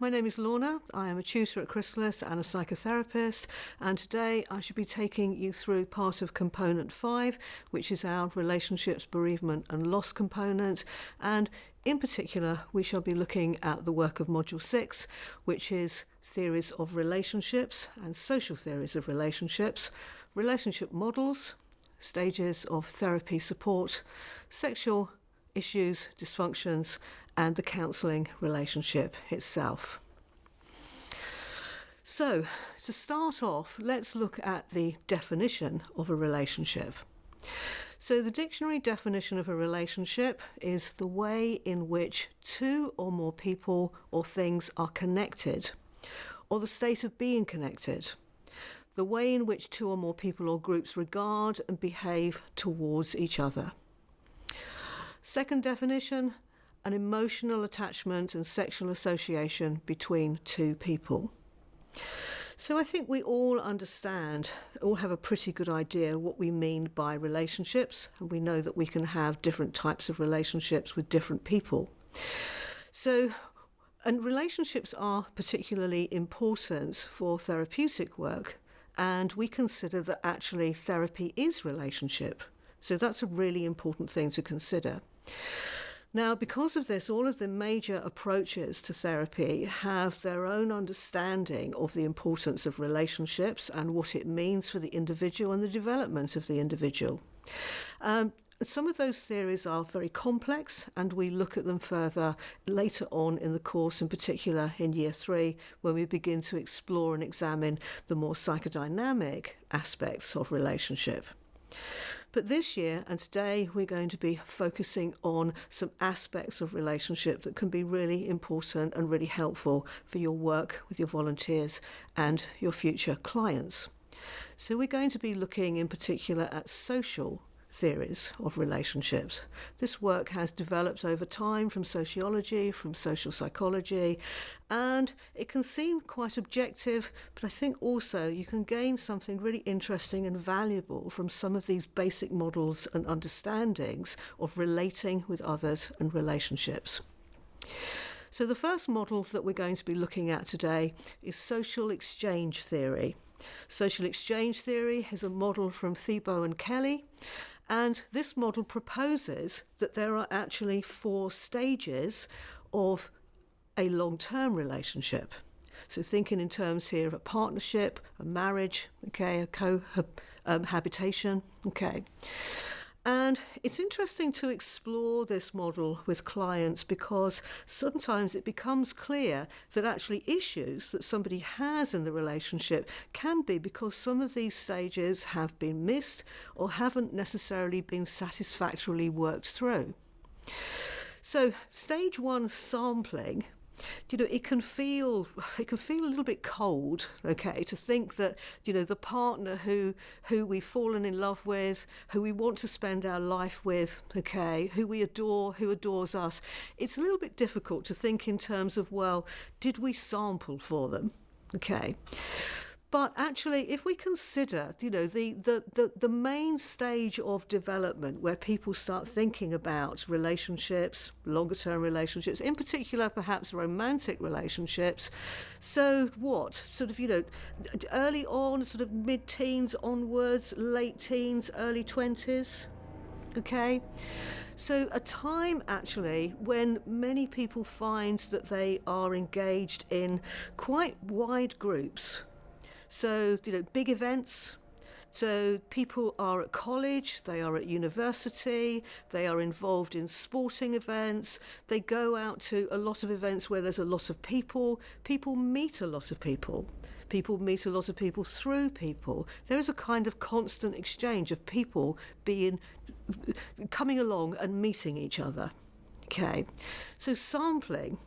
my name is Lorna. I am a tutor at Chrysalis and a psychotherapist, and today I should be taking you through part of component 5, which is our relationships, bereavement and loss component, and in particular we shall be looking at the work of module 6, which is theories of relationships and social theories of relationships, relationship models, stages of therapy support, sexual issues, dysfunctions, and the counselling relationship itself. So, to start off, let's look at the definition of a relationship. So the dictionary definition of a relationship is the way in which two or more people or things are connected, or the state of being connected. The way in which two or more people or groups regard and behave towards each other. Second definition, an emotional attachment and sexual association between two people. So I think we all understand, all have a pretty good idea what we mean by relationships, and we know that we can have different types of relationships with different people. And relationships are particularly important for therapeutic work, and we consider that actually therapy is relationship. So that's a really important thing to consider. Now, because of this, all of the major approaches to therapy have their own understanding of the importance of relationships and what it means for the individual and the development of the individual. Some of those theories are very complex, and we look at them further later on in the course, in particular in Year 3, when we begin to explore and examine the more psychodynamic aspects of relationship. But this year and today we're going to be focusing on some aspects of relationship that can be really important and really helpful for your work with your volunteers and your future clients. So we're going to be looking in particular at social theories of relationships. This work has developed over time from sociology, from social psychology, and it can seem quite objective, but I think also you can gain something really interesting and valuable from some of these basic models and understandings of relating with others and relationships. So the first model that we're going to be looking at today is social exchange theory. Social exchange theory is a model from Thiebaud and Kelly, and this model proposes that there are actually 4 stages of a long-term relationship. So thinking in terms here of a partnership, a marriage, a cohabitation, And it's interesting to explore this model with clients because sometimes it becomes clear that actually issues that somebody has in the relationship can be because some of these stages have been missed or haven't necessarily been satisfactorily worked through. So stage 1 sampling, it can feel a little bit cold, to think that, the partner who we've fallen in love with, who we want to spend our life with, who we adore, who adores us. It's a little bit difficult to think in terms of, well, did we sample for them? But actually, if we consider, the main stage of development where people start thinking about relationships, longer-term relationships, in particular, perhaps romantic relationships, so what? Early on, mid-teens onwards, late teens, early 20s, So a time actually when many people find that they are engaged in quite wide groups. So, big events. So people are at college, they are at university, they are involved in sporting events, they go out to a lot of events where there's a lot of people meet a lot of people meet a lot of people through people. There is a kind of constant exchange of people coming along and meeting each other. So sampling,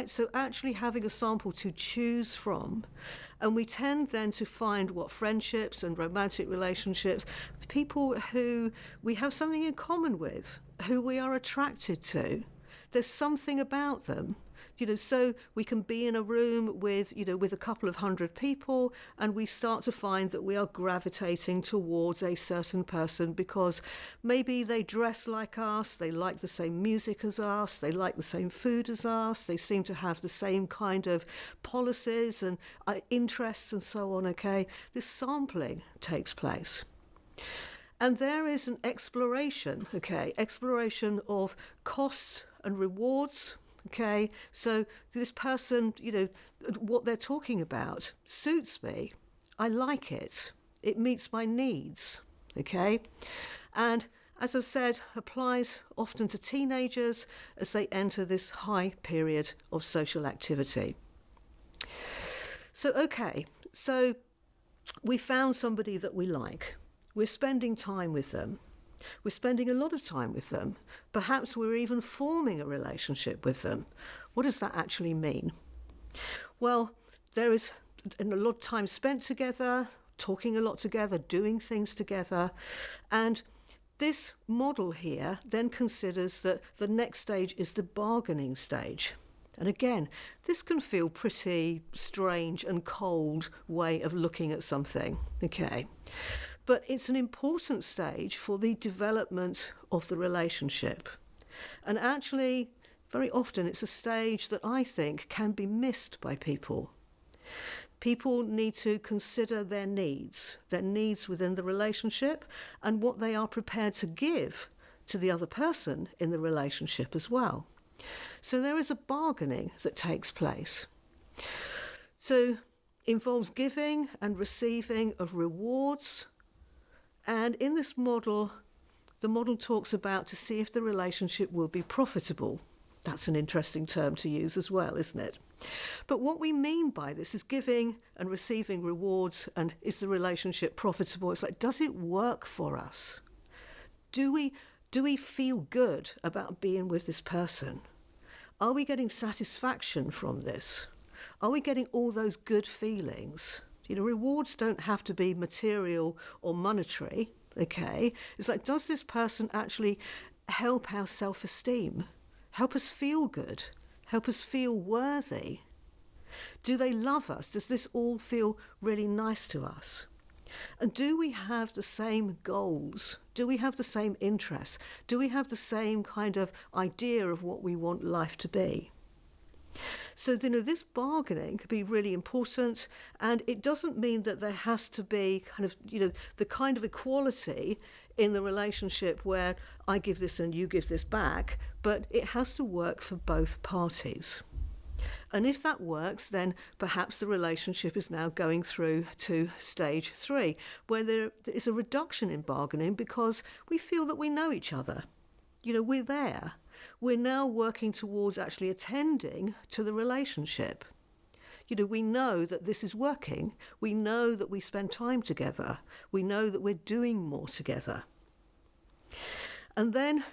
so actually having a sample to choose from, and we tend then to find what friendships and romantic relationships, people who we have something in common with, who we are attracted to. There's something about them. So we can be in a room with a couple of hundred people, and we start to find that we are gravitating towards a certain person because maybe they dress like us, they like the same music as us, they like the same food as us, they seem to have the same kind of policies and interests and so on, okay? This sampling takes place. And there is an exploration of costs and rewards. Okay, so this person, what they're talking about suits me. I like it. It meets my needs. Okay, and as I've said, applies often to teenagers as they enter this high period of social activity. So we found somebody that we like. We're spending time with them. We're spending a lot of time with them. Perhaps we're even forming a relationship with them. What does that actually mean? Well, there is a lot of time spent together, talking a lot together, doing things together. And this model here then considers that the next stage is the bargaining stage. And again, this can feel pretty strange and cold way of looking at something. Okay. But it's an important stage for the development of the relationship. And actually, very often it's a stage that I think can be missed by people. People need to consider their needs within the relationship and what they are prepared to give to the other person in the relationship as well. So there is a bargaining that takes place. So involves giving and receiving of rewards. And in this model, the model talks about to see if the relationship will be profitable. That's an interesting term to use as well, isn't it? But what we mean by this is giving and receiving rewards, and is the relationship profitable? It's like, does it work for us? Do we feel good about being with this person? Are we getting satisfaction from this? Are we getting all those good feelings? Rewards don't have to be material or monetary, okay? It's like, does this person actually help our self-esteem? Help us feel good? Help us feel worthy? Do they love us? Does this all feel really nice to us? And do we have the same goals? Do we have the same interests? Do we have the same kind of idea of what we want life to be? So, this bargaining could be really important, and it doesn't mean that there has to be the kind of equality in the relationship where I give this and you give this back, but it has to work for both parties. And if that works, then perhaps the relationship is now going through to stage 3, where there is a reduction in bargaining because we feel that we know each other. We're there. We're now working towards actually attending to the relationship. We know that this is working. We know that we spend time together. We know that we're doing more together. And then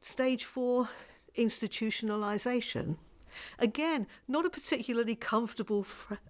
stage 4, institutionalization. Again, not a particularly comfortable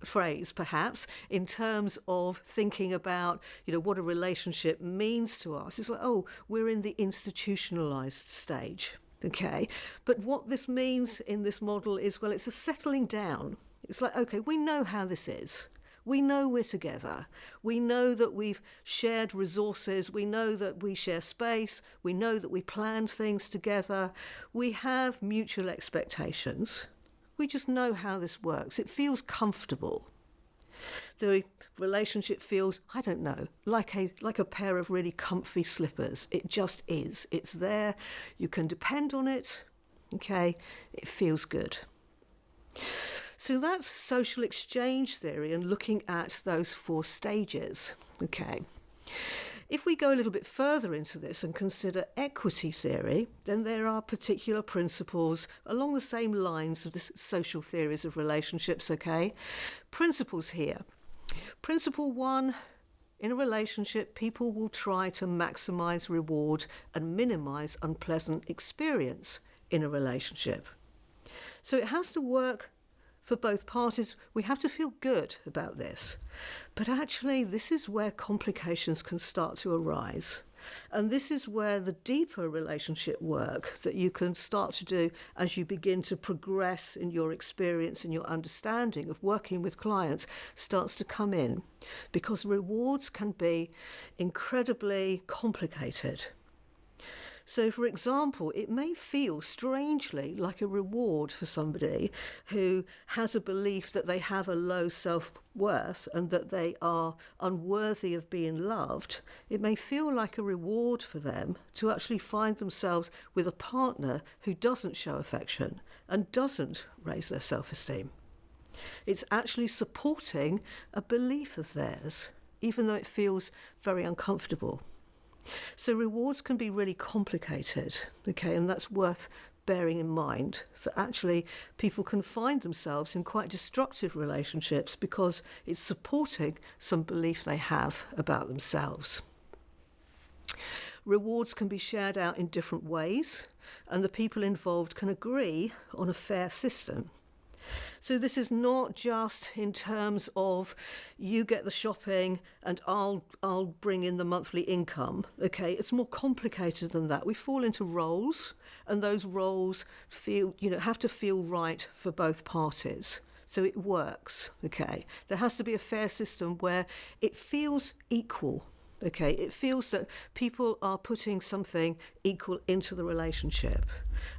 phrase, perhaps, in terms of thinking about, what a relationship means to us. It's like, we're in the institutionalized stage. Okay, but what this means in this model is, it's a settling down. It's like, okay, we know how this is. We know we're together. We know that we've shared resources. We know that we share space. We know that we plan things together. We have mutual expectations. We just know how this works. It feels comfortable. The relationship feels, I don't know, like a pair of really comfy slippers. It just is. It's there. You can depend on it. Okay, it feels good. So that's social exchange theory and looking at those 4 stages. Okay. If we go a little bit further into this and consider equity theory, then there are particular principles along the same lines of the social theories of relationships, okay? Principles here. Principle 1, in a relationship, people will try to maximize reward and minimize unpleasant experience in a relationship. So it has to work for both parties. We have to feel good about this. But actually, this is where complications can start to arise. And this is where the deeper relationship work that you can start to do as you begin to progress in your experience and your understanding of working with clients starts to come in, because rewards can be incredibly complicated. So, for example, it may feel strangely like a reward for somebody who has a belief that they have a low self-worth and that they are unworthy of being loved. It may feel like a reward for them to actually find themselves with a partner who doesn't show affection and doesn't raise their self-esteem. It's actually supporting a belief of theirs, even though it feels very uncomfortable. So rewards can be really complicated, okay, and that's worth bearing in mind. So actually people can find themselves in quite destructive relationships because it's supporting some belief they have about themselves. Rewards can be shared out in different ways, and the people involved can agree on a fair system. So this is not just in terms of you get the shopping and I'll bring in the monthly income. Okay, it's more complicated than that. We fall into roles, and those roles have to feel right for both parties. So it works. Okay, there has to be a fair system where it feels equal. Okay, it feels that people are putting something equal into the relationship.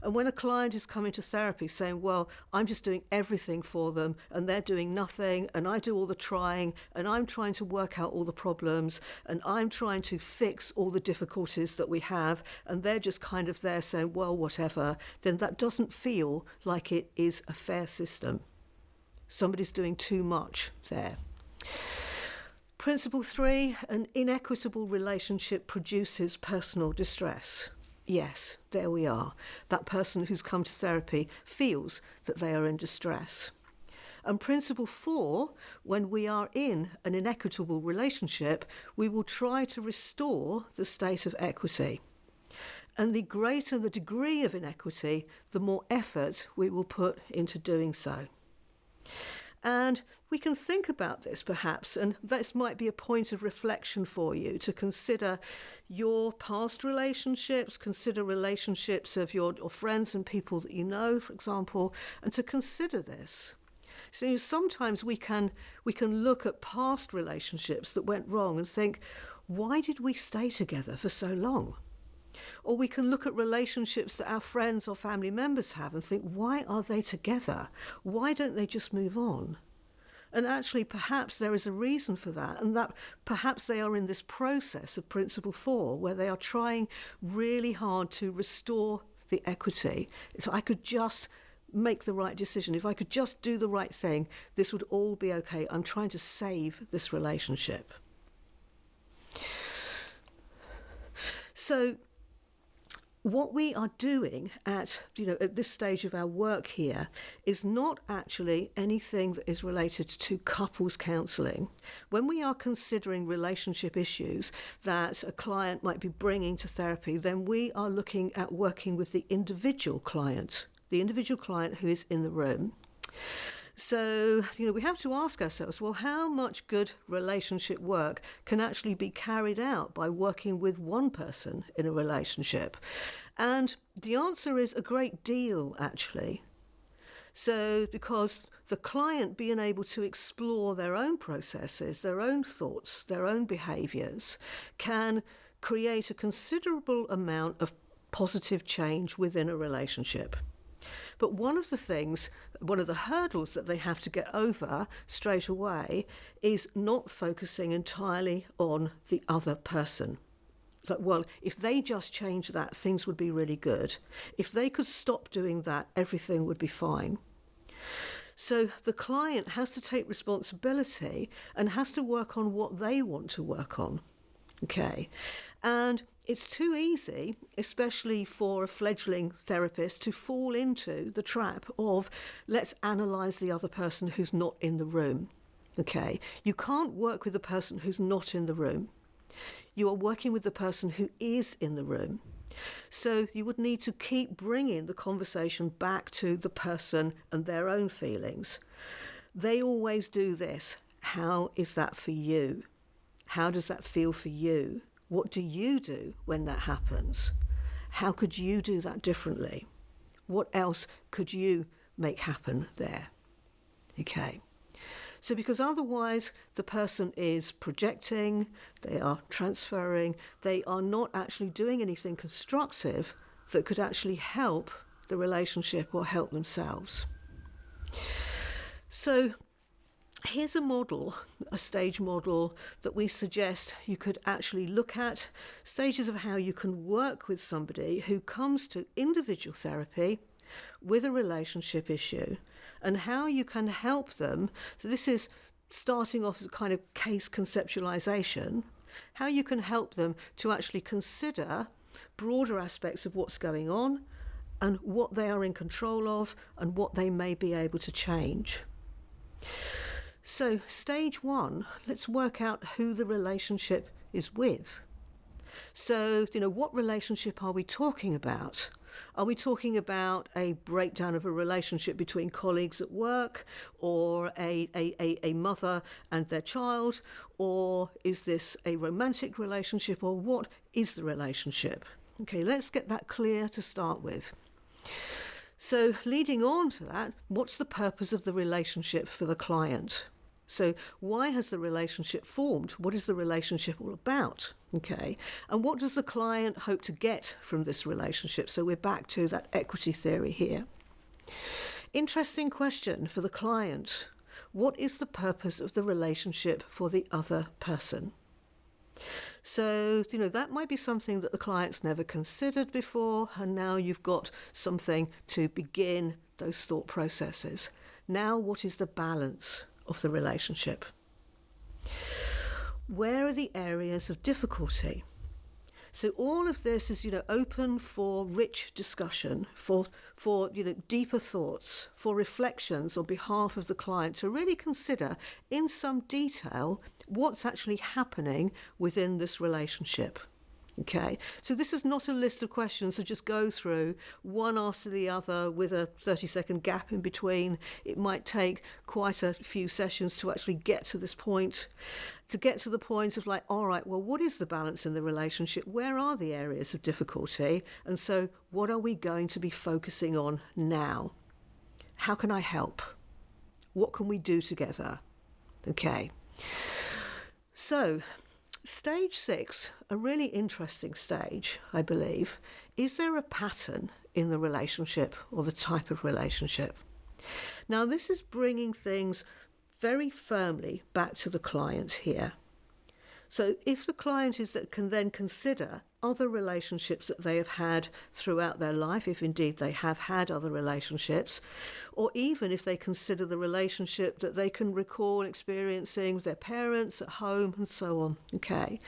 And when a client is coming to therapy saying, well, I'm just doing everything for them and they're doing nothing, and I do all the trying, and I'm trying to work out all the problems, and I'm trying to fix all the difficulties that we have, and they're just kind of there saying, well, whatever, then that doesn't feel like it is a fair system. Somebody's doing too much there. Principle 3, an inequitable relationship produces personal distress. Yes, there we are. That person who's come to therapy feels that they are in distress. And principle 4, when we are in an inequitable relationship, we will try to restore the state of equity. And the greater the degree of inequity, the more effort we will put into doing so. And we can think about this perhaps, and this might be a point of reflection for you to consider your past relationships, consider relationships of your friends and people that you know, for example, and to consider this. So sometimes we can look at past relationships that went wrong and think, why did we stay together for so long? Or we can look at relationships that our friends or family members have and think, why are they together? Why don't they just move on? And actually, perhaps there is a reason for that, and that perhaps they are in this process of Principle 4, where they are trying really hard to restore the equity. So I could just make the right decision. If I could just do the right thing, this would all be okay. I'm trying to save this relationship. So what we are doing at this stage of our work here is not actually anything that is related to couples counselling. When we are considering relationship issues that a client might be bringing to therapy, then we are looking at working with the individual client who is in the room. So, we have to ask ourselves, well, how much good relationship work can actually be carried out by working with one person in a relationship? And the answer is a great deal, actually. So, because the client being able to explore their own processes, their own thoughts, their own behaviours, can create a considerable amount of positive change within a relationship. But one of the hurdles that they have to get over straight away is not focusing entirely on the other person. It's like, well, if they just change that, things would be really good. If they could stop doing that, everything would be fine. So the client has to take responsibility and has to work on what they want to work on. Okay, and it's too easy, especially for a fledgling therapist, to fall into the trap of let's analyse the other person who's not in the room. Okay, you can't work with the person who's not in the room. You are working with the person who is in the room. So you would need to keep bringing the conversation back to the person and their own feelings. They always do this. How is that for you? How does that feel for you? What do you do when that happens? How could you do that differently? What else could you make happen there? Okay. So because otherwise the person is projecting, they are transferring, they are not actually doing anything constructive that could actually help the relationship or help themselves. So here's a model, a stage model that we suggest you could actually look at, stages of how you can work with somebody who comes to individual therapy with a relationship issue, and how you can help them. So this is starting off as a kind of case conceptualization, how you can help them to actually consider broader aspects of what's going on and what they are in control of and what they may be able to change. So stage one, let's work out who the relationship is with. So, what relationship are we talking about? Are we talking about a breakdown of a relationship between colleagues at work, or a mother and their child? Or is this a romantic relationship, or what is the relationship? Okay, let's get that clear to start with. So leading on to that, what's the purpose of the relationship for the client? So why has the relationship formed? What is the relationship all about? Okay, and what does the client hope to get from this relationship? So we're back to that equity theory here. Interesting question for the client. What is the purpose of the relationship for the other person? So, that might be something that the client's never considered before, and now you've got something to begin those thought processes. Now, what is the balance of the relationship? Where are the areas of difficulty? So all of this is, open for rich discussion, for deeper thoughts, for reflections on behalf of the client to really consider in some detail what's actually happening within this relationship. Okay, so this is not a list of questions to just go through one after the other with a 30-second gap in between. It might take quite a few sessions to actually get to this point, to get to the point of like, all right, well, what is the balance in the relationship? Where are the areas of difficulty? And so what are we going to be focusing on now? How can I help? What can we do together? Okay, so Stage 6, a really interesting stage, I believe. Is there a pattern in the relationship or the type of relationship? Now, this is bringing things very firmly back to the client here. So if the client is that can then consider other relationships that they have had throughout their life, if indeed they have had other relationships, or even if they consider the relationship that they can recall experiencing with their parents at home and so on. Okay,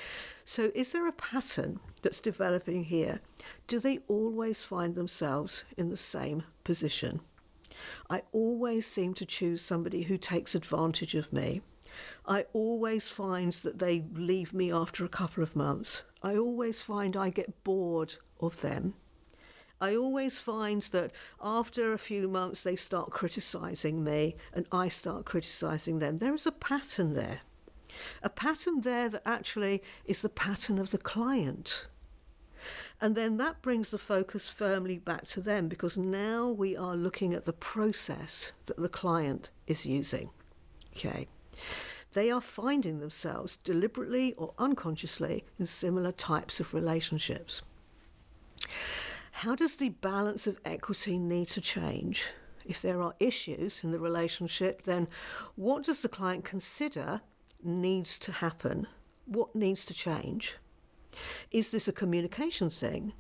so is there a pattern that's developing here? Do they always find themselves in the same position? I always seem to choose somebody who takes advantage of me. I always find that they leave me after a couple of months. I always find I get bored of them. I always find that after a few months they start criticising me and I start criticising them. There is a pattern there. A pattern there that actually is the pattern of the client. And then that brings the focus firmly back to them, because now we are looking at the process that the client is using. Okay. They are finding themselves deliberately or unconsciously in similar types of relationships. How does the balance of equity need to change? If there are issues in the relationship, then what does the client consider needs to happen? What needs to change? Is this a communication thing?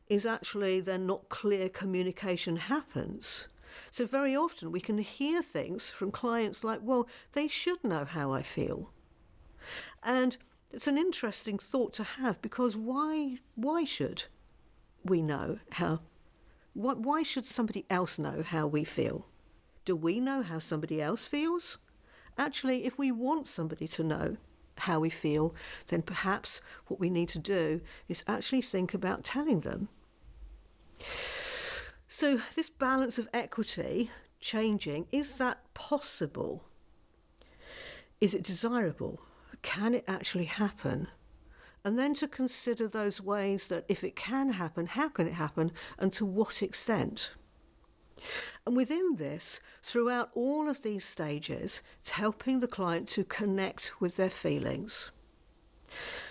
Is actually then not clear communication happens? So very often we can hear things from clients like, well, they should know how I feel. And it's an interesting thought to have, because why should we know how? Why should somebody else know how we feel? Do we know how somebody else feels? Actually, if we want somebody to know how we feel, then perhaps what we need to do is actually think about telling them. So this balance of equity changing, is that possible? Is it desirable? Can it actually happen? And then to consider those ways that if it can happen, how can it happen, and to what extent? And within this, throughout all of these stages, it's helping the client to connect with their feelings.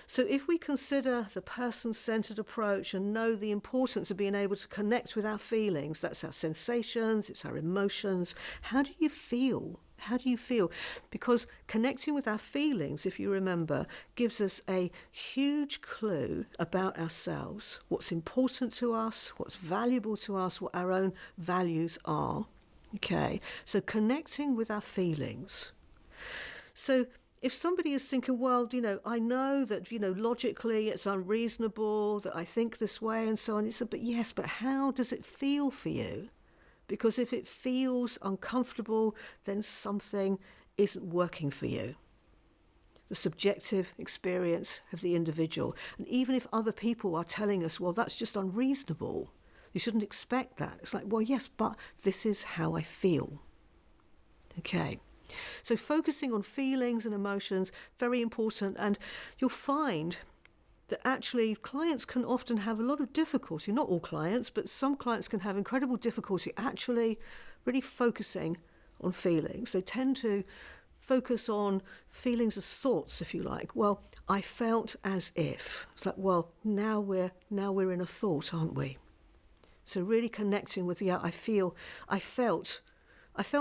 So if we consider the person-centered approach and know the importance of being able to connect with our feelings, that's our sensations, it's our emotions, how do you feel? How do you feel? Because connecting with our feelings, if you remember, gives us a huge clue about ourselves, what's important to us, what's valuable to us, what our own values are. Okay, so connecting with our feelings. So if somebody is thinking, well, I know that, logically it's unreasonable that I think this way and so on, it's but yes, but how does it feel for you? Because if it feels uncomfortable, then something isn't working for you. The subjective experience of the individual. And even if other people are telling us, well, that's just unreasonable, you shouldn't expect that. It's like, well, yes, but this is how I feel. Okay. So focusing on feelings and emotions, very important. And you'll find that actually clients can often have a lot of difficulty, not all clients, but some clients can have incredible difficulty actually really focusing on feelings. They tend to focus on feelings as thoughts, if you like. Well, I felt as if. It's like, well, now we're in a thought, aren't we? So really connecting with, I felt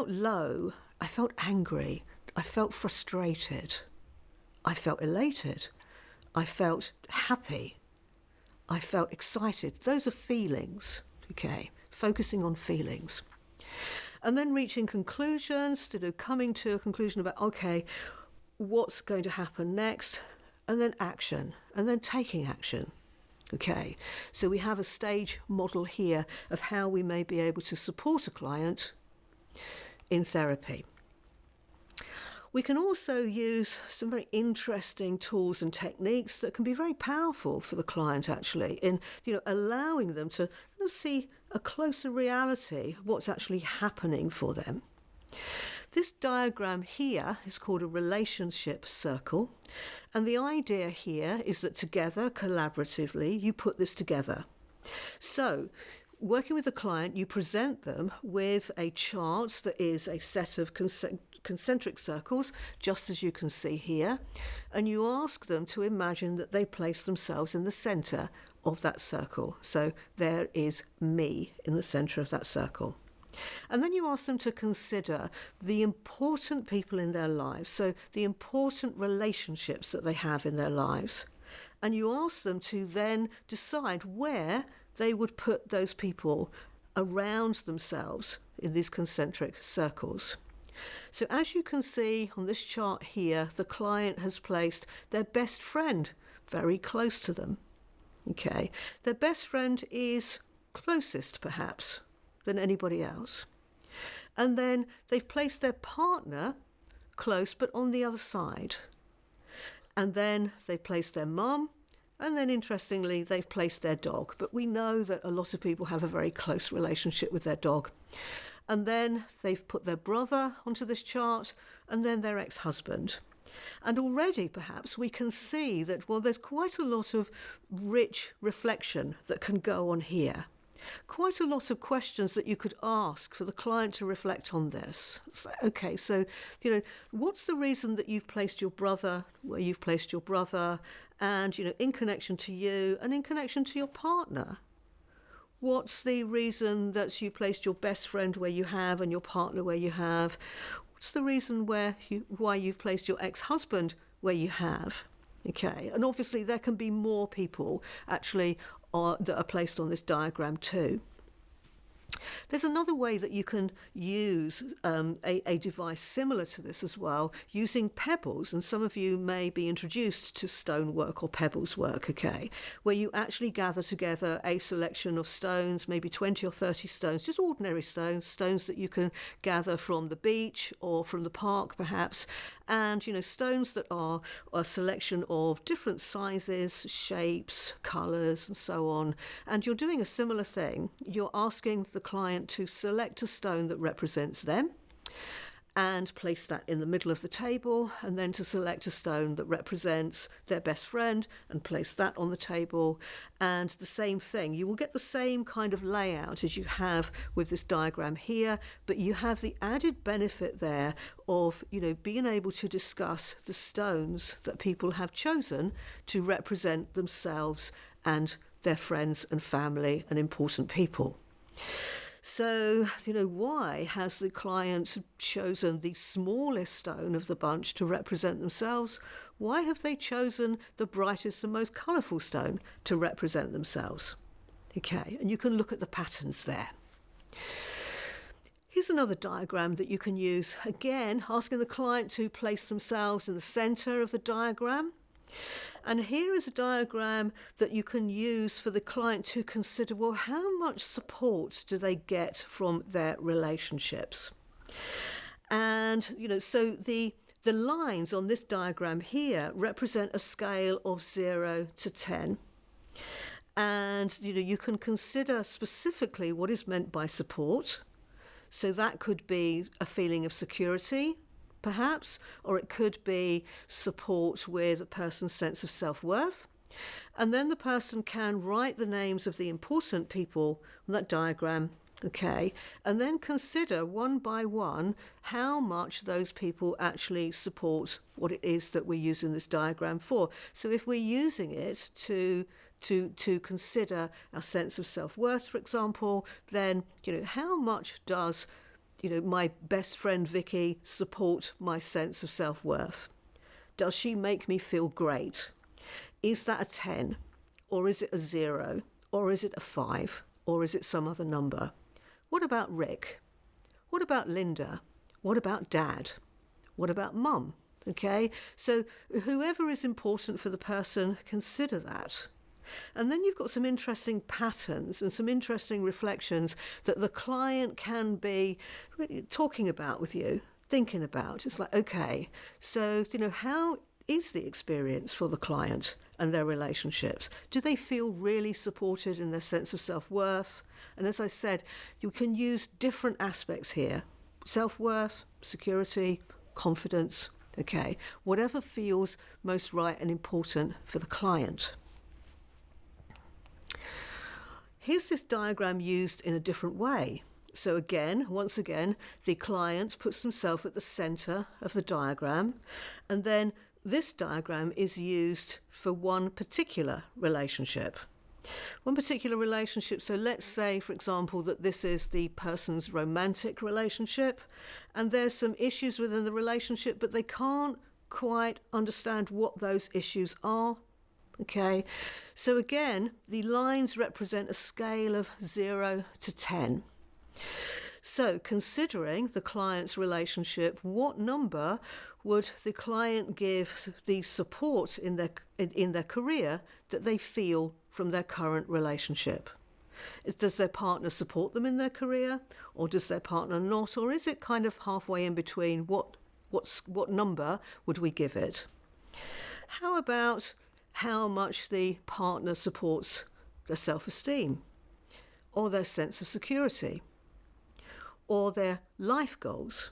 low, I felt angry, I felt frustrated, I felt elated, I felt happy, I felt excited. Those are feelings, okay? Focusing on feelings. And then reaching conclusions, coming to a conclusion about, okay, what's going to happen next? And then action, and then taking action. Okay, so we have a stage model here of how we may be able to support a client in therapy. We can also use some very interesting tools and techniques that can be very powerful for the client actually in allowing them to see a closer reality of what's actually happening for them. This diagram here is called a relationship circle, and the idea here is that together, collaboratively, you put this together. So working with the client, you present them with a chart that is a set of concentric circles, just as you can see here, and you ask them to imagine that they place themselves in the centre of that circle. So there is me in the centre of that circle. And then you ask them to consider the important people in their lives, so the important relationships that they have in their lives. And you ask them to then decide where they would put those people around themselves in these concentric circles. So as you can see on this chart here, the client has placed their best friend very close to them. Okay, their best friend is closest perhaps than anybody else. And then they've placed their partner close but on the other side. And then they placed their mum, and then interestingly they've placed their dog. But we know that a lot of people have a very close relationship with their dog. And then they've put their brother onto this chart, and then their ex-husband. And already perhaps we can see that, well, there's quite a lot of rich reflection that can go on here. Quite a lot of questions that you could ask for the client to reflect on this. It's like, okay, so, what's the reason that you've placed your brother where you've placed your brother and, in connection to you and in connection to your partner? What's the reason that you placed your best friend where you have and your partner where you have? What's the reason why you've placed your ex-husband where you have? Okay, and obviously there can be more people actually that are placed on this diagram too. There's another way that you can use a device similar to this as well, using pebbles, and some of you may be introduced to stonework or pebbles work, okay, where you actually gather together a selection of stones, maybe 20 or 30 stones, just ordinary stones that you can gather from the beach or from the park perhaps, and stones that are a selection of different sizes, shapes, colours and so on, and you're doing a similar thing. You're asking the client to select a stone that represents them, and place that in the middle of the table, and then to select a stone that represents their best friend and place that on the table. And the same thing, you will get the same kind of layout as you have with this diagram here, but you have the added benefit there of, being able to discuss the stones that people have chosen to represent themselves and their friends and family and important people. So, why has the client chosen the smallest stone of the bunch to represent themselves? Why have they chosen the brightest and most colourful stone to represent themselves? Okay, and you can look at the patterns there. Here's another diagram that you can use, again, asking the client to place themselves in the centre of the diagram. And here is a diagram that you can use for the client to consider, well, how much support do they get from their relationships? And, so the lines on this diagram here represent a scale of 0 to 10. And, you can consider specifically what is meant by support. So that could be a feeling of security, perhaps, or it could be support with a person's sense of self-worth. And then the person can write the names of the important people on that diagram, okay, and then consider one by one how much those people actually support what it is that we're using this diagram for. So if we're using it to consider our sense of self-worth, for example, then, how much does my best friend Vicky support my sense of self-worth? Does she make me feel great? Is that a 10? Or is it a 0? Or is it a 5? Or is it some other number? What about Rick? What about Linda? What about Dad? What about Mum? Okay, so whoever is important for the person, consider that. And then you've got some interesting patterns and some interesting reflections that the client can be talking about with you, thinking about. It's like, okay, so, how is the experience for the client and their relationships? Do they feel really supported in their sense of self-worth? And as I said, you can use different aspects here: self-worth, security, confidence, okay, whatever feels most right and important for the client. Here's this diagram used in a different way. So once again, the client puts themselves at the centre of the diagram, and then this diagram is used for one particular relationship. So let's say, for example, that this is the person's romantic relationship, and there's some issues within the relationship, but they can't quite understand what those issues are. Okay, so again, the lines represent a scale of 0 to 10. So considering the client's relationship, what number would the client give the support in their career that they feel from their current relationship? Does their partner support them in their career, or does their partner not? Or is it kind of halfway in between? What number would we give it? How about how much the partner supports their self-esteem, or their sense of security, or their life goals,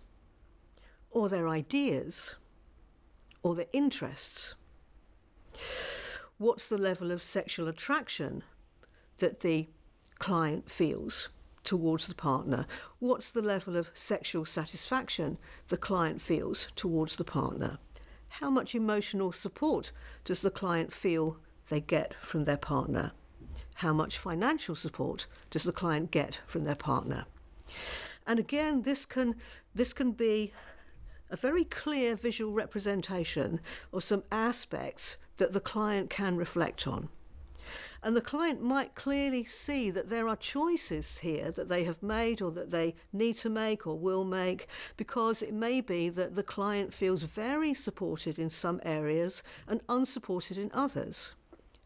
or their ideas, or their interests? What's the level of sexual attraction that the client feels towards the partner? What's the level of sexual satisfaction the client feels towards the partner? How much emotional support does the client feel they get from their partner? How much financial support does the client get from their partner? And again, this can be a very clear visual representation of some aspects that the client can reflect on. And the client might clearly see that there are choices here that they have made, or that they need to make or will make, because it may be that the client feels very supported in some areas and unsupported in others.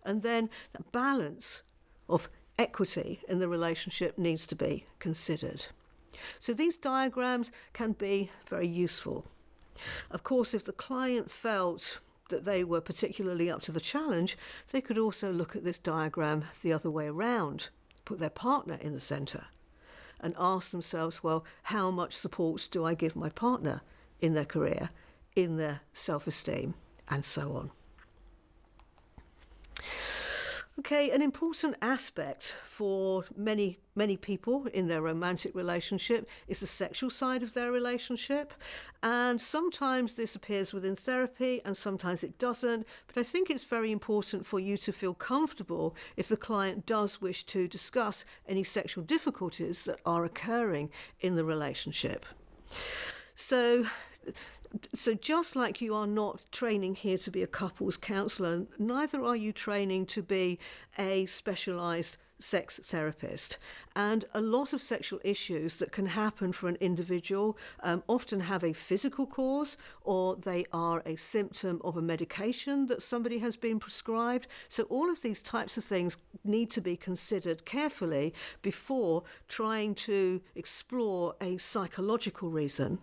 And then that balance of equity in the relationship needs to be considered. So these diagrams can be very useful. Of course, if the client felt that they were particularly up to the challenge, they could also look at this diagram the other way around, put their partner in the centre, and ask themselves, well, how much support do I give my partner in their career, in their self-esteem, and so on. Okay, an important aspect for many people in their romantic relationship is the sexual side of their relationship. And sometimes this appears within therapy and sometimes it doesn't. But I think it's very important for you to feel comfortable if the client does wish to discuss any sexual difficulties that are occurring in the relationship. So just like you are not training here to be a couples counsellor, neither are you training to be a specialised sex therapist. And a lot of sexual issues that can happen for an individual often have a physical cause, or they are a symptom of a medication that somebody has been prescribed. So all of these types of things need to be considered carefully before trying to explore a psychological reason.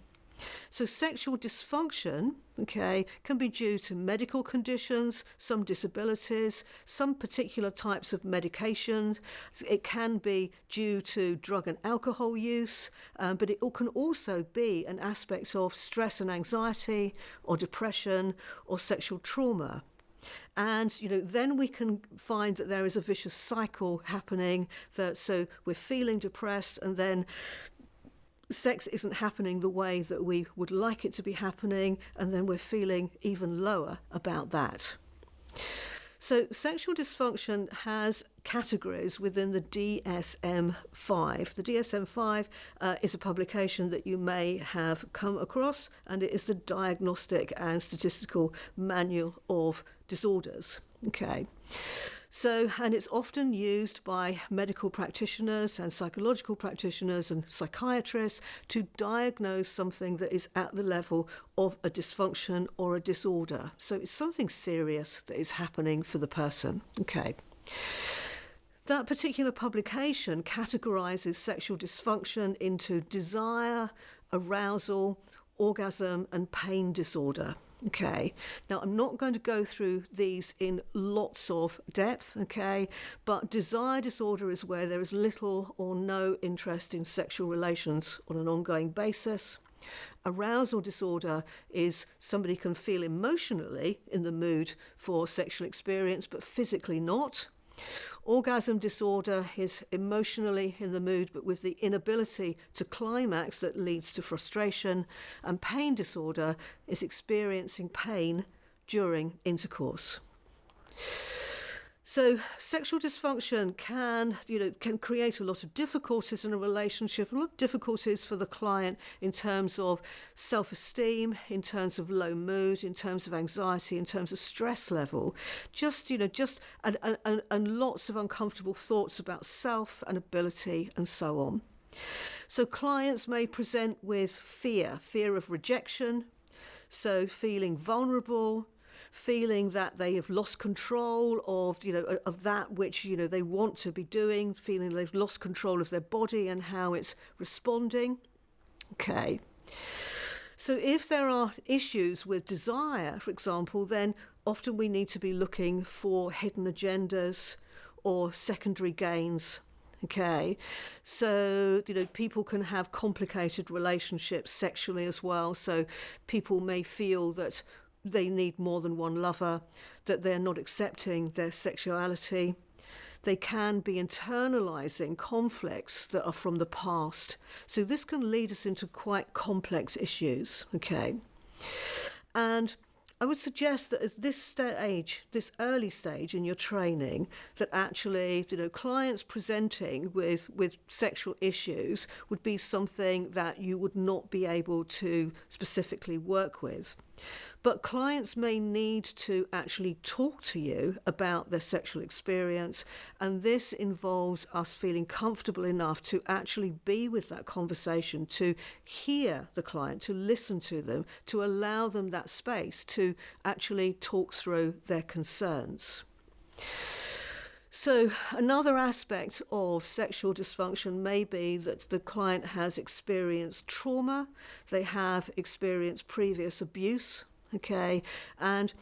So sexual dysfunction, can be due to medical conditions, some disabilities, some particular types of medication. It can be due to drug and alcohol use, but it can also be an aspect of stress and anxiety or depression or sexual trauma. And, then we can find that there is a vicious cycle happening. So we're feeling depressed, and then sex isn't happening the way that we would like it to be happening, and then we're feeling even lower about that. So sexual dysfunction has categories within the DSM-5. The DSM-5 is a publication that you may have come across, and it is the Diagnostic and Statistical Manual of Disorders. So, and it's often used by medical practitioners and psychological practitioners and psychiatrists to diagnose something that is at the level of a dysfunction or a disorder. So it's something serious that is happening for the person. That particular publication categorises sexual dysfunction into desire, arousal, orgasm, and pain disorder. Now I'm not going to go through these in lots of depth, but desire disorder is where there is little or no interest in sexual relations on an ongoing basis. Arousal disorder is somebody can feel emotionally in the mood for sexual experience, but physically not. Orgasm disorder is emotionally in the mood, but with the inability to climax that leads to frustration. And pain disorder is experiencing pain during intercourse. So sexual dysfunction can create a lot of difficulties in a relationship, a lot of difficulties for the client in terms of self-esteem, in terms of low mood, in terms of anxiety, in terms of stress level, and lots of uncomfortable thoughts about self and ability and so on. So clients may present with fear of rejection, so feeling vulnerable, feeling that they have lost control of that which they want to be doing, feeling they've lost control of their body and how it's responding. So if there are issues with desire, for example, then often we need to be looking for hidden agendas or secondary gains. So people can have complicated relationships sexually as well. So people may feel that they need more than one lover, that they're not accepting their sexuality. They can be internalising conflicts that are from the past. So this can lead us into quite complex issues, And I would suggest that at this stage, this early stage in your training, that actually, clients presenting with sexual issues would be something that you would not be able to specifically work with. But clients may need to actually talk to you about their sexual experience, and this involves us feeling comfortable enough to actually be with that conversation, to hear the client, to listen to them, to allow them that space to actually talk through their concerns. So another aspect of sexual dysfunction may be that the client has experienced trauma, they have experienced previous abuse, and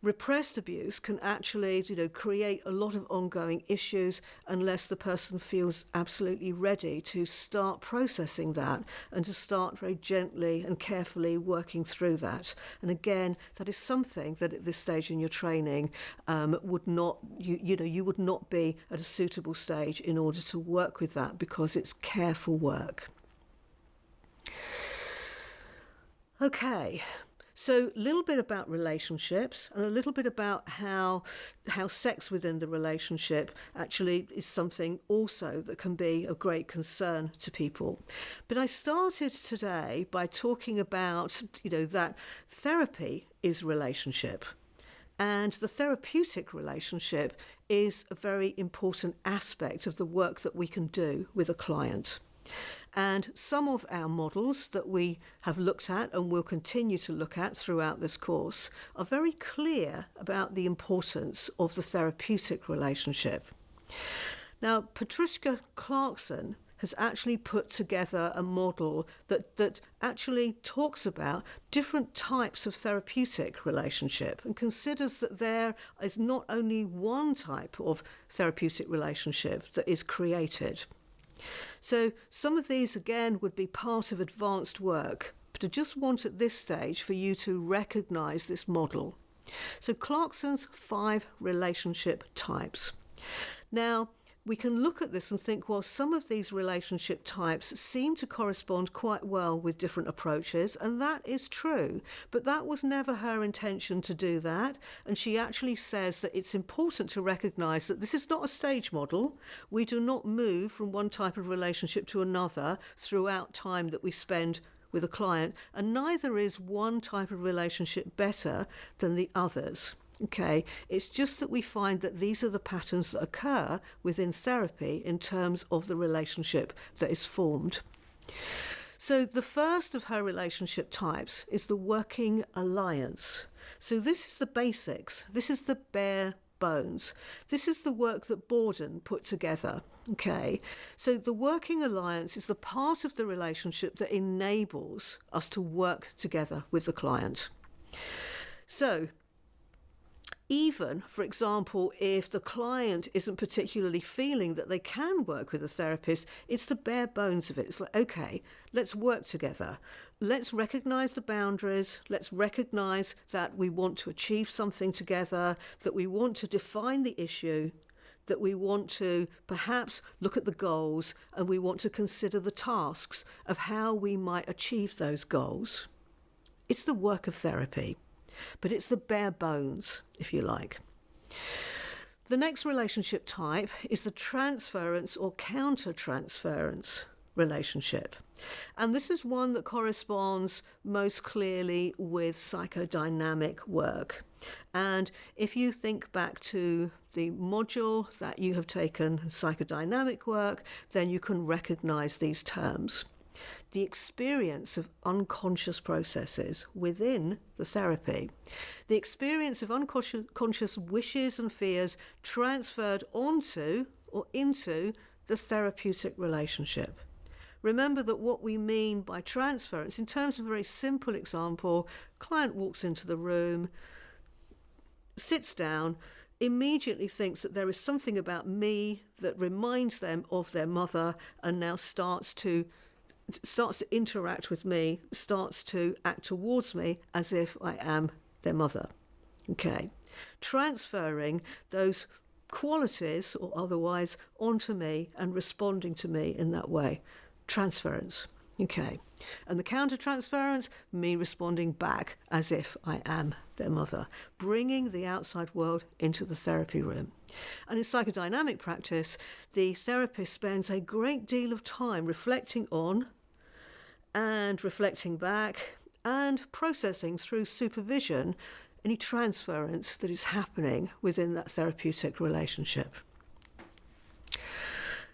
Repressed abuse can actually, create a lot of ongoing issues unless the person feels absolutely ready to start processing that and to start very gently and carefully working through that. And again, that is something that at this stage in your training would not, you would not be at a suitable stage in order to work with that, because it's careful work. Okay. So a little bit about relationships and a little bit about how sex within the relationship actually is something also that can be of great concern to people. But I started today by talking about, that therapy is relationship. And the therapeutic relationship is a very important aspect of the work that we can do with a client. And some of our models that we have looked at and will continue to look at throughout this course are very clear about the importance of the therapeutic relationship. Now, Patricia Clarkson has actually put together a model that actually talks about different types of therapeutic relationship and considers that there is not only one type of therapeutic relationship that is created. So some of these, again, would be part of advanced work, but I just want at this stage for you to recognise this model. So Clarkson's 5 relationship types. Now, we can look at this and think, well, some of these relationship types seem to correspond quite well with different approaches, and that is true. But that was never her intention to do that, and she actually says that it's important to recognise that this is not a stage model. We do not move from one type of relationship to another throughout time that we spend with a client, and neither is one type of relationship better than the others. Okay, it's just that we find that these are the patterns that occur within therapy in terms of the relationship that is formed. So the first of her relationship types is the working alliance. So this is the basics. This is the bare bones. This is the work that Borden put together. Okay, so the working alliance is the part of the relationship that enables us to work together with the client. So even, for example, if the client isn't particularly feeling that they can work with a therapist, it's the bare bones of it. It's like, okay, let's work together. Let's recognise the boundaries. Let's recognise that we want to achieve something together, that we want to define the issue, that we want to perhaps look at the goals, and we want to consider the tasks of how we might achieve those goals. It's the work of therapy. But it's the bare bones, if you like. The next relationship type is the transference or counter-transference relationship. And this is one that corresponds most clearly with psychodynamic work. And if you think back to the module that you have taken, psychodynamic work, then you can recognise these terms. The experience of unconscious processes within the therapy, the experience of unconscious wishes and fears transferred onto or into the therapeutic relationship. Remember that what we mean by transference, in terms of a very simple example, client walks into the room, sits down, immediately thinks that there is something about me that reminds them of their mother, and now starts to interact with me, starts to act towards me as if I am their mother. Okay. Transferring those qualities or otherwise onto me and responding to me in that way. Transference. Okay. And the counter-transference, me responding back as if I am their mother, bringing the outside world into the therapy room. And in psychodynamic practice, the therapist spends a great deal of time reflecting on and reflecting back and processing through supervision any transference that is happening within that therapeutic relationship.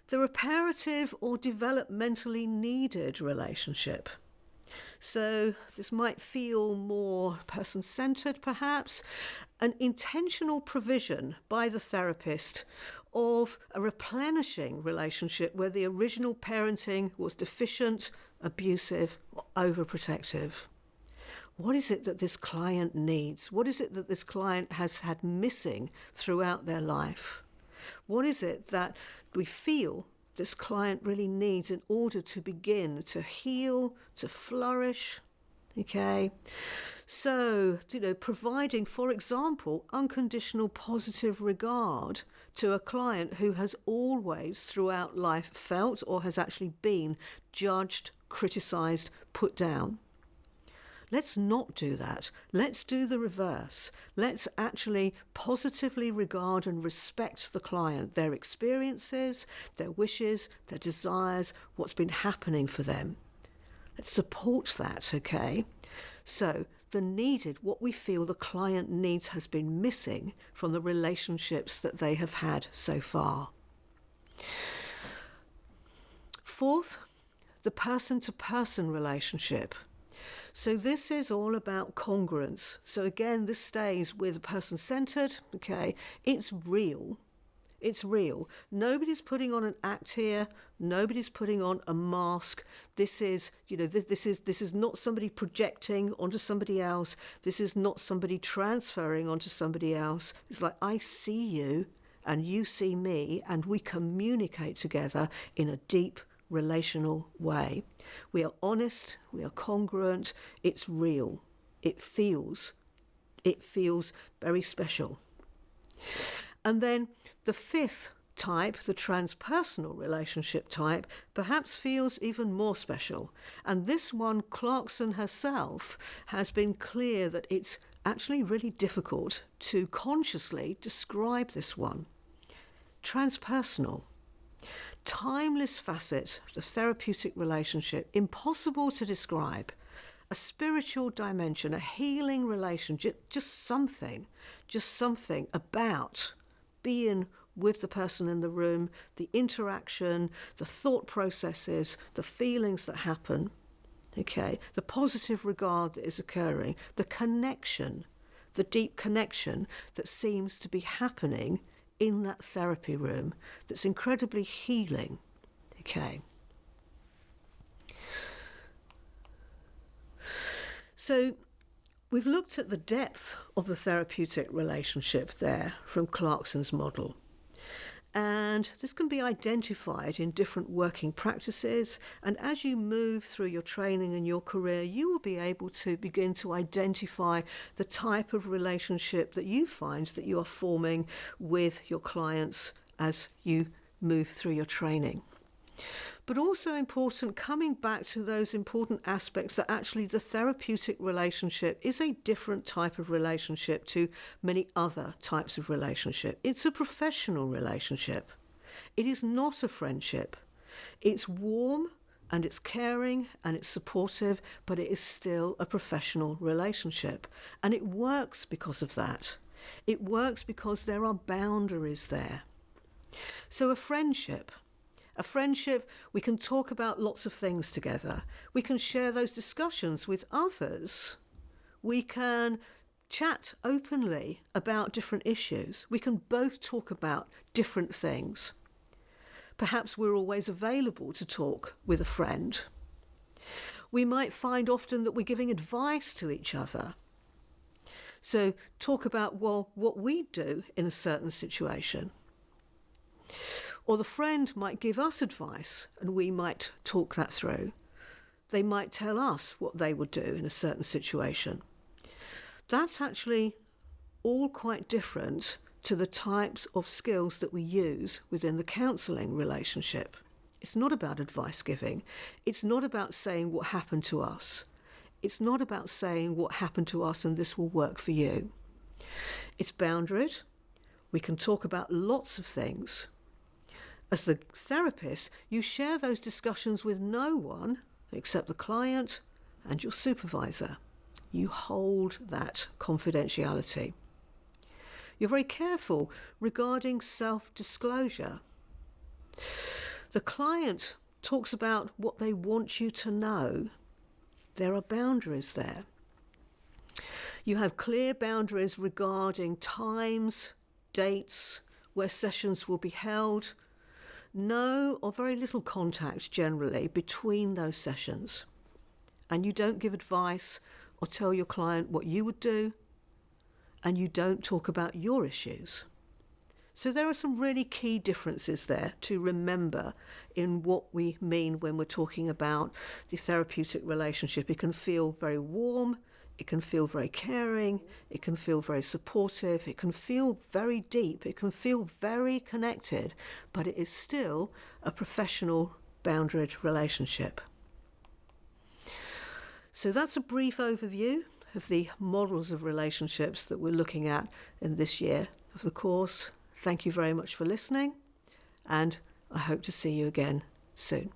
The reparative or developmentally needed relationship. So this might feel more person-centred perhaps, an intentional provision by the therapist of a replenishing relationship where the original parenting was deficient, abusive or overprotective. What is it that this client needs? What is it that this client has had missing throughout their life? What is it that we feel this client really needs in order to begin to heal, to flourish? Okay, so, providing, for example, unconditional positive regard to a client who has always throughout life felt or has actually been judged, criticised, put down. Let's not do that. Let's do the reverse. Let's actually positively regard and respect the client, their experiences, their wishes, their desires, what's been happening for them. Let's support that, okay? So what we feel the client needs has been missing from the relationships that they have had so far. Fourth, the person-to-person relationship. So this is all about congruence. So again, this stays with person-centered, okay? It's real. It's real. Nobody's putting on an act here. Nobody's putting on a mask. This is, this is not somebody projecting onto somebody else. This is not somebody transferring onto somebody else. It's like, I see you and you see me, and we communicate together in a deep relational way. We are honest. We are congruent. It's real. It feels very special. And then the fifth type, the transpersonal relationship type, perhaps feels even more special. And this one, Clarkson herself has been clear that it's actually really difficult to consciously describe this one. Transpersonal. Timeless facet of the therapeutic relationship, impossible to describe. A spiritual dimension, a healing relationship, just something about being with the person in the room, the interaction, the thought processes, the feelings that happen, okay, the positive regard that is occurring, the connection, the deep connection that seems to be happening in that therapy room that's incredibly healing, okay. So we've looked at the depth of the therapeutic relationship there from Clarkson's model. And this can be identified in different working practices. And as you move through your training and your career, you will be able to begin to identify the type of relationship that you find that you are forming with your clients as you move through your training. But also important, coming back to those important aspects that actually the therapeutic relationship is a different type of relationship to many other types of relationship. It's a professional relationship. It is not a friendship. It's warm and it's caring and it's supportive, but it is still a professional relationship. And it works because of that. It works because there are boundaries there. So a friendship, we can talk about lots of things together. We can share those discussions with others. We can chat openly about different issues. We can both talk about different things. Perhaps we're always available to talk with a friend. We might find often that we're giving advice to each other. So talk about, what we do in a certain situation. Or the friend might give us advice and we might talk that through. They might tell us what they would do in a certain situation. That's actually all quite different to the types of skills that we use within the counselling relationship. It's not about advice giving. It's not about saying what happened to us. It's not about saying what happened to us and this will work for you. It's boundaried. We can talk about lots of things. As the therapist, you share those discussions with no one except the client and your supervisor. You hold that confidentiality. You're very careful regarding self-disclosure. The client talks about what they want you to know. There are boundaries there. You have clear boundaries regarding times, dates, where sessions will be held. No or very little contact generally between those sessions. And you don't give advice or tell your client what you would do, and you don't talk about your issues. So there are some really key differences there to remember in what we mean when we're talking about the therapeutic relationship. It can feel very warm, it can feel very caring, it can feel very supportive, it can feel very deep, it can feel very connected, but it is still a professional boundaried relationship. So that's a brief overview of the models of relationships that we're looking at in this year of the course. Thank you very much for listening, and I hope to see you again soon.